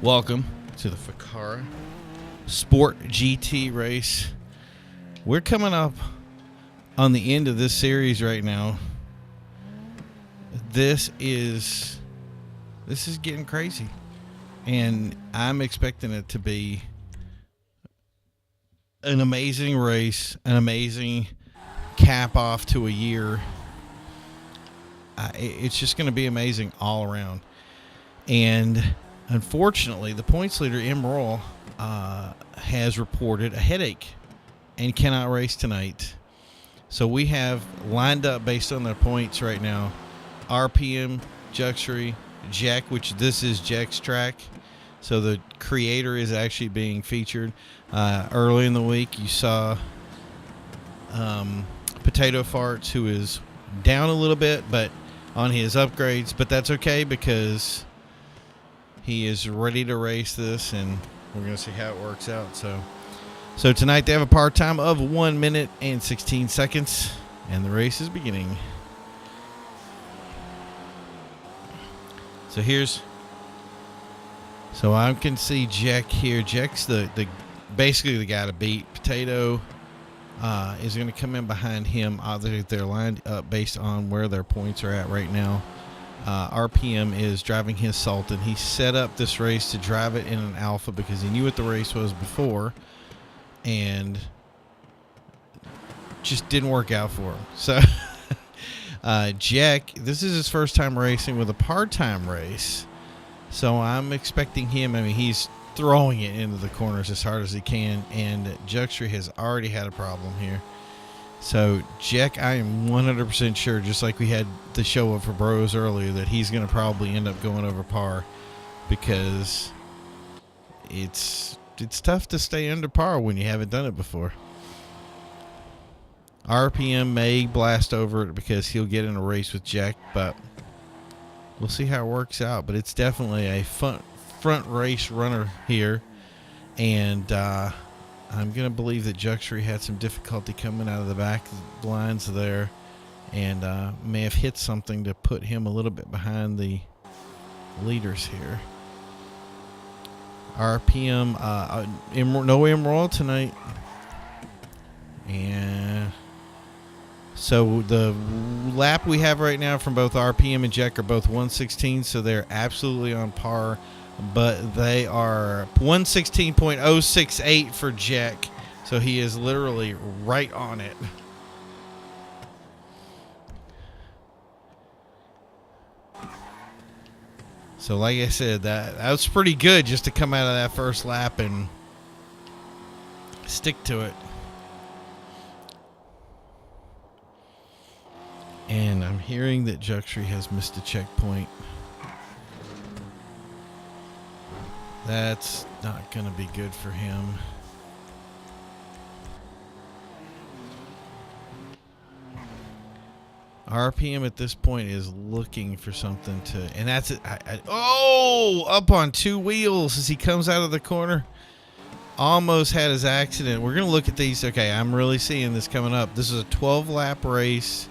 Welcome to the Fukaru Sport GT race. We're coming up on the end of this series right now. This is getting crazy, and I'm expecting it to be an amazing race, an amazing cap off to a year. It's just going to be amazing all around. And unfortunately, the points leader, MRoyal, has reported a headache and cannot race tonight. So we have lined up based on their points right now. RPM, Juxry, Jeck, which this is Jeck's track. So the creator is actually being featured. Early in the week, you saw PotatoFarts, who is down a little bit, but on his upgrades. But that's okay because he is ready to race this, and we're going to see how it works out. So tonight they have a par time of 1 minute and 16 seconds, and the race is beginning. So I can see Jeck here. Jeck's the basically the guy to beat. Potato is going to come in behind him. They're lined up based on where their points are at right now. RPM is driving his Sultan. He set up this race to drive it in an alpha because he knew what the race was before, and just didn't work out for him. So Jeck, this is his first time racing with a part-time race. So I'm expecting him. I mean, he's throwing it into the corners as hard as he can, and Juxry has already had a problem here. So Jeck, I am 100% sure, just like we had the show up for bros earlier, that he's going to probably end up going over par, because it's tough to stay under par when you haven't done it before. RPM may blast over it because he'll get in a race with Jeck, but we'll see how it works out. But it's definitely a front race runner here, and I'm going to believe that Juxry had some difficulty coming out of the back lines there, and may have hit something to put him a little bit behind the leaders here. RPM, no MRoyal tonight. And so the lap we have right now from both RPM and Jeck are both 116, so they're absolutely on par. But they are 116.068 for Jeck, so he is literally right on it. So like I said, that was pretty good just to come out of that first lap and stick to it. And I'm hearing that Juxry has missed a checkpoint. That's not going to be good for him. RPM at this point is looking for something to, and that's it. Up on two wheels as he comes out of the corner. Almost had his accident. We're going to look at these. Okay, I'm really seeing this coming up. This is a 12-lap race.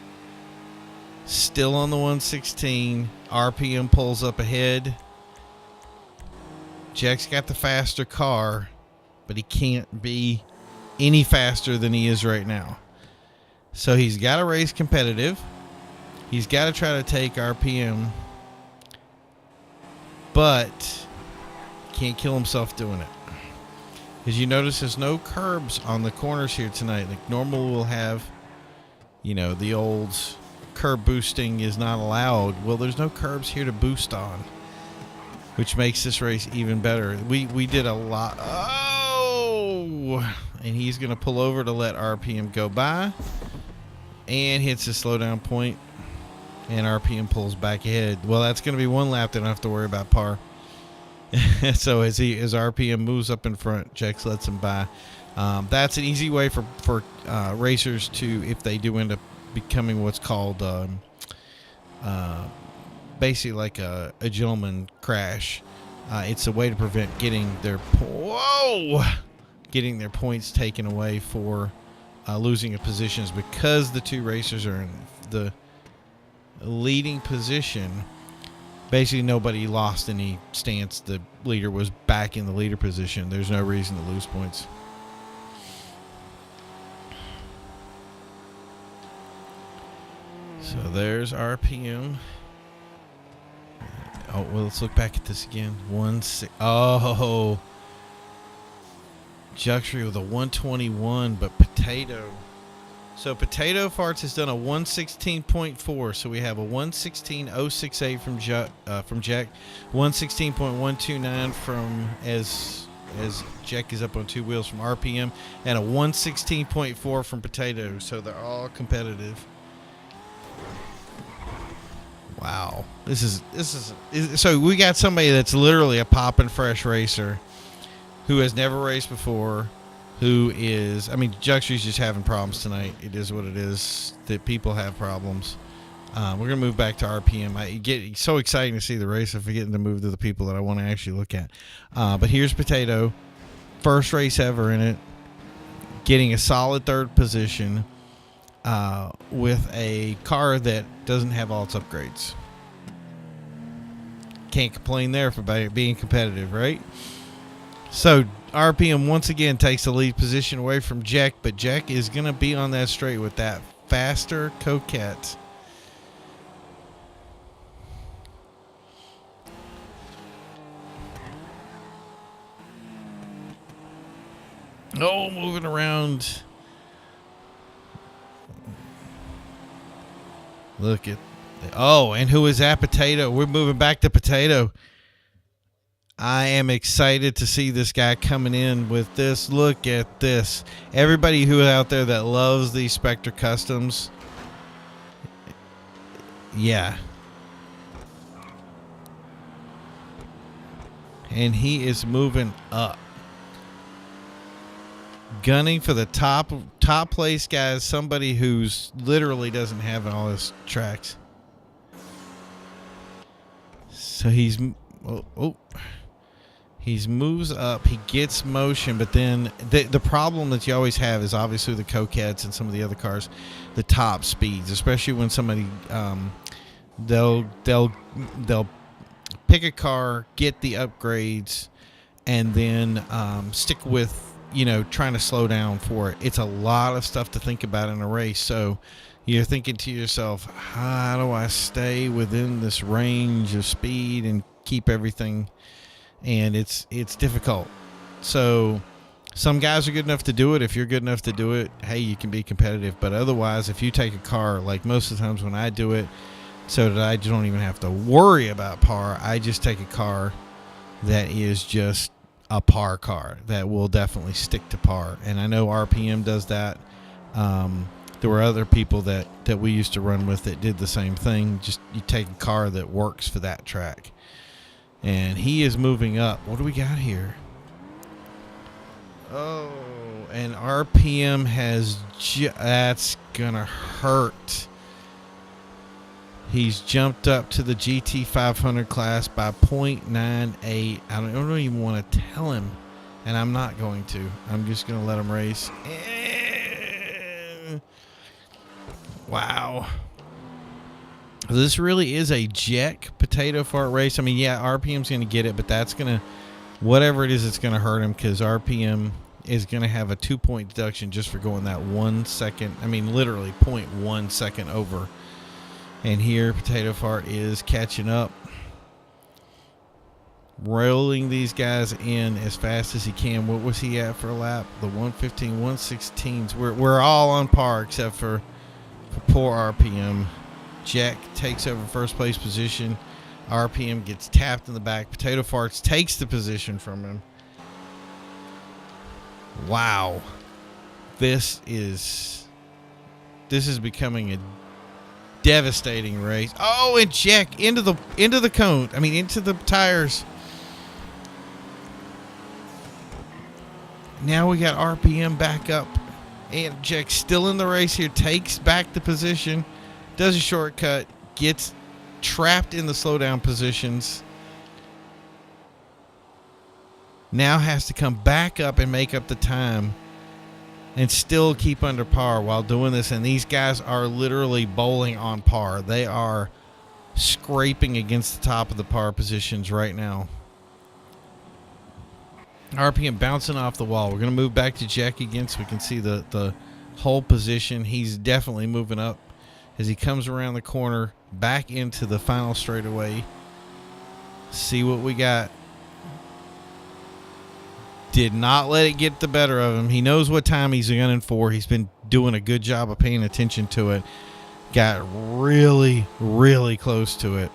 Still on the 116. RPM pulls up ahead. Jeck's got the faster car, but he can't be any faster than he is right now. So he's got to race competitive. He's got to try to take RPM, but can't kill himself doing it. As you notice, there's no curbs on the corners here tonight. Like normal will have, the old curb boosting is not allowed. Well, there's no curbs here to boost on, which makes this race even better. We did a lot. And he's going to pull over to let RPM go by, and hits a slowdown point, and RPM pulls back ahead. Well, that's going to be one lap. They don't have to worry about par. So as RPM moves up in front, Jeck lets him by. That's an easy way for racers to, if they do end up becoming what's called basically like a gentleman crash. It's a way to prevent getting their points taken away for losing of positions, because the two racers are in the leading position. basically nobody lost any stance. The leader was back in the leader position. There's no reason to lose points. So there's RPM. Oh, well, let's look back at this again. 1-6. Oh, Juxry with a 121, but Potato. So PotatoFarts has done a 116.4. So we have a 116.068 from Jeck, 116.129 from as Jeck is up on 2 wheels from RPM, and a 116.4 from Potato. So they're all competitive. Wow, this is so we got somebody that's literally a poppin' fresh racer who has never raced before, who is, I mean, Juxry's just having problems tonight. It is what it is, that people have problems. We're going to move back to RPM. It's so exciting to see the race. I'm forgetting to move to the people that I want to actually look at. But here's Potato, first race ever in it, getting a solid third position with a car that doesn't have all its upgrades. Can't complain there for being competitive, right? So RPM once again takes the lead position away from Jeck, but Jeck is going to be on that straight with that faster Coquette. Oh, moving around. Look at, oh, and who is that? Potato. We're moving back to Potato. I am excited to see this guy coming in with this. Look at this. Everybody who out there that loves these Specter Customs, yeah. And he is moving up. Gunning for the top place, guys. Somebody who's literally doesn't have all his tracks. So he's he moves up. He gets motion, but then the problem that you always have is obviously the Coquettes and some of the other cars, the top speeds, especially when somebody they'll pick a car, get the upgrades, and then stick with, you know, trying to slow down for it. It's a lot of stuff to think about in a race. So you're thinking to yourself, how do I stay within this range of speed and keep everything? And it's difficult. So some guys are good enough to do it. If you're good enough to do it, hey, you can be competitive. But otherwise, if you take a car, like most of the times when I do it, so that I don't even have to worry about par, I just take a car that is just a par car that will definitely stick to par. And I know RPM does that. There were other people that we used to run with that did the same thing. Just you take a car that works for that track. And he is moving up. What do we got here? Oh, and RPM has that's gonna hurt. He's jumped up to the GT 500 class by 0.98. I don't even want to tell him, and I'm not going to. I'm just going to let him race. Wow. This really is a Jeck PotatoFart race. I mean, yeah, RPM's going to get it, but that's going to, whatever it is, it's going to hurt him because RPM is going to have a 2-point deduction just for going that 1 second. I mean, literally 0.1 second over. And here, PotatoFart is catching up, rolling these guys in as fast as he can. What was he at for a lap? The 115, 116s. We're all on par except for poor RPM. Jeck takes over first place position. RPM gets tapped in the back. PotatoFarts takes the position from him. Wow, this is becoming a devastating race. Oh, and Jeck into the cone. I mean, into the tires. Now we got RPM back up, and Jeck still in the race here. Takes back the position, does a shortcut, gets trapped in the slowdown positions. Now has to come back up and make up the time and still keep under par while doing this. And these guys are literally bowling on par. They are scraping against the top of the par positions right now. RPM bouncing off the wall. We're going to move back to Jeck again so we can see the whole position. He's definitely moving up as he comes around the corner back into the final straightaway. See what we got. Did not let it get the better of him. He knows what time he's gunning for. He's been doing a good job of paying attention to it. Got really, really close to it.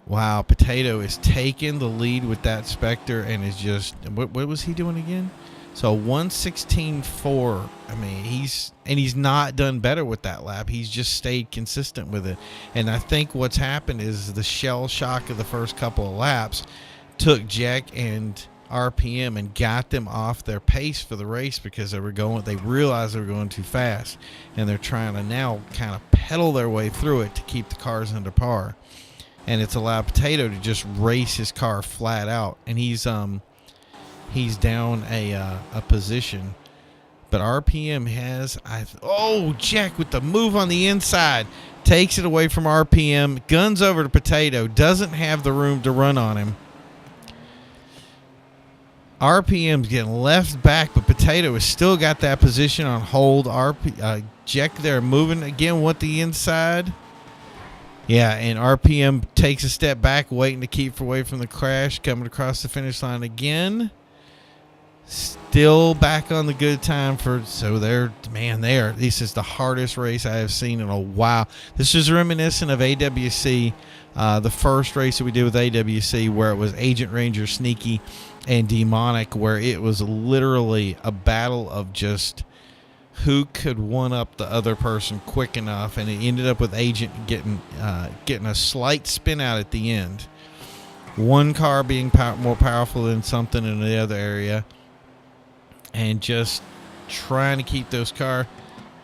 Wow, Potato is taking the lead with that Specter and is just, what was he doing again? So 116.4. I mean, he's not done better with that lap. He's just stayed consistent with it. And I think what's happened is the shell shock of the first couple of laps took Jeck and RPM and got them off their pace for the race because they realized they were going too fast, and they're trying to now kind of pedal their way through it to keep the cars under par. And it's allowed Potato to just race his car flat out, and he's down a position. But RPM has Jeck with the move on the inside takes it away from RPM, guns over to Potato, doesn't have the room to run on him. RPM's getting left back, but Potato has still got that position on hold. Jeck there moving again with the inside. Yeah, and RPM takes a step back, waiting to keep away from the crash, coming across the finish line again. Still back on the good time this is the hardest race I have seen in a while. This is reminiscent of AWC, the first race that we did with AWC, where it was Agent Ranger, Sneaky, and Demonic, where it was literally a battle of just who could one up the other person quick enough, and it ended up with Agent getting a slight spin out at the end. One car being more powerful than something in the other area, and just trying to keep those cars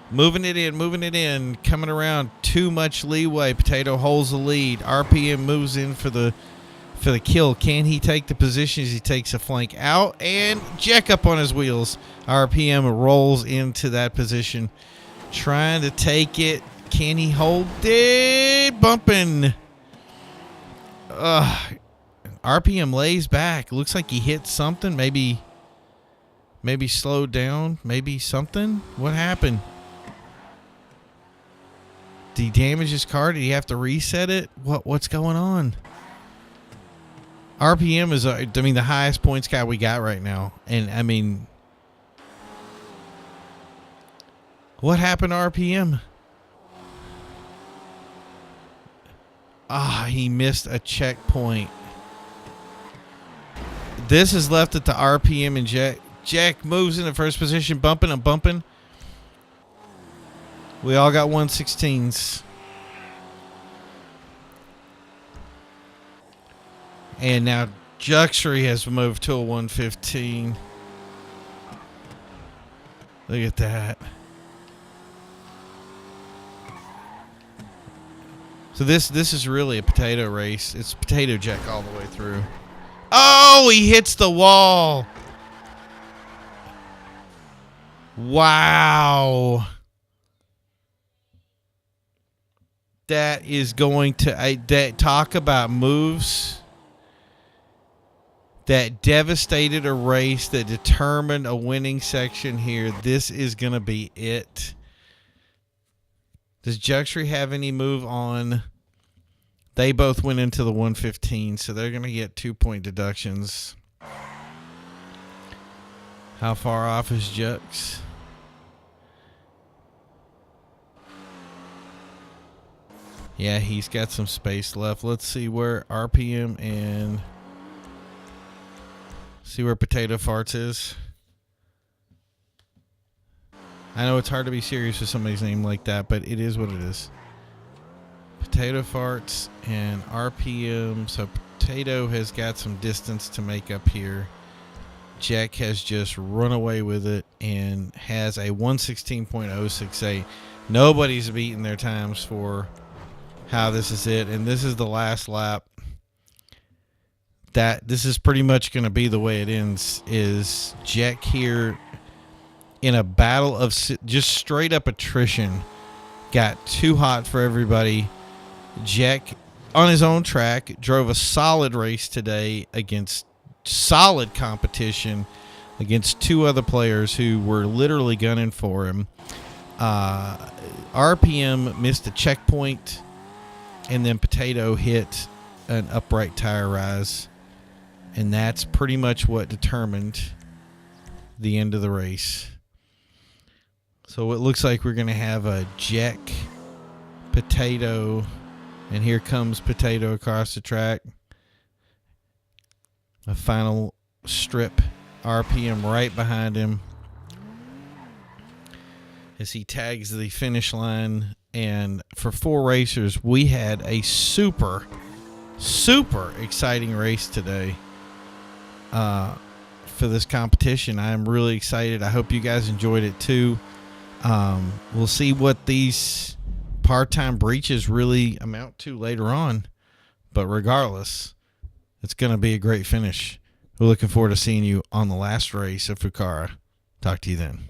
moving it in, coming around. Too much leeway. Potato holds the lead. RPM moves in for the kill. Can he take the position as he takes a flank out? And Jeck up on his wheels. RPM rolls into that position, trying to take it. Can he hold it? Bumping. RPM lays back. Looks like he hit something. Maybe slowed down. Maybe something. What happened? Did he damage his car? Did he have to reset it? What's going on? RPM is, the highest points guy we got right now. And, what happened to RPM? He missed a checkpoint. This is left at the RPM and Jeck. Jeck moves into first position, bumping. We all got 116s. And now Juxry has moved to a 115. Look at that. So this is really a potato race. It's potato Jeck all the way through. Oh, he hits the wall. Wow. That is going to talk about moves that devastated a race, that determined a winning section here. This is going to be it. Does Juxry have any move on? They both went into the 115, so they're going to get 2-point deductions. How far off is Jux? Yeah, he's got some space left. Let's see where RPM and see where PotatoFarts is. I know it's hard to be serious with somebody's name like that, but it is what it is. PotatoFarts and RPM. So Potato has got some distance to make up here. Jeck has just run away with it and has a 116.068. Nobody's beaten their times for how this is it. And this is the last lap. That this is pretty much going to be the way it ends, is Jeck here in a battle of just straight up attrition got too hot for everybody. Jeck, on his own track, drove a solid race today against solid competition against two other players who were literally gunning for him. RPM missed a checkpoint, and then Potato hit an upright tire rise, and that's pretty much what determined the end of the race. So it looks like we're going to have a Jeck, Potato, and here comes Potato across the track. A final strip, RPM right behind him as he tags the finish line. And for four racers, we had a super exciting race today for this competition. I am really excited. I hope you guys enjoyed it too. We'll see what these part-time breaches really amount to later on, but regardless, it's going to be a great finish. We're looking forward to seeing you on the last race of Fukaru. Talk to you then.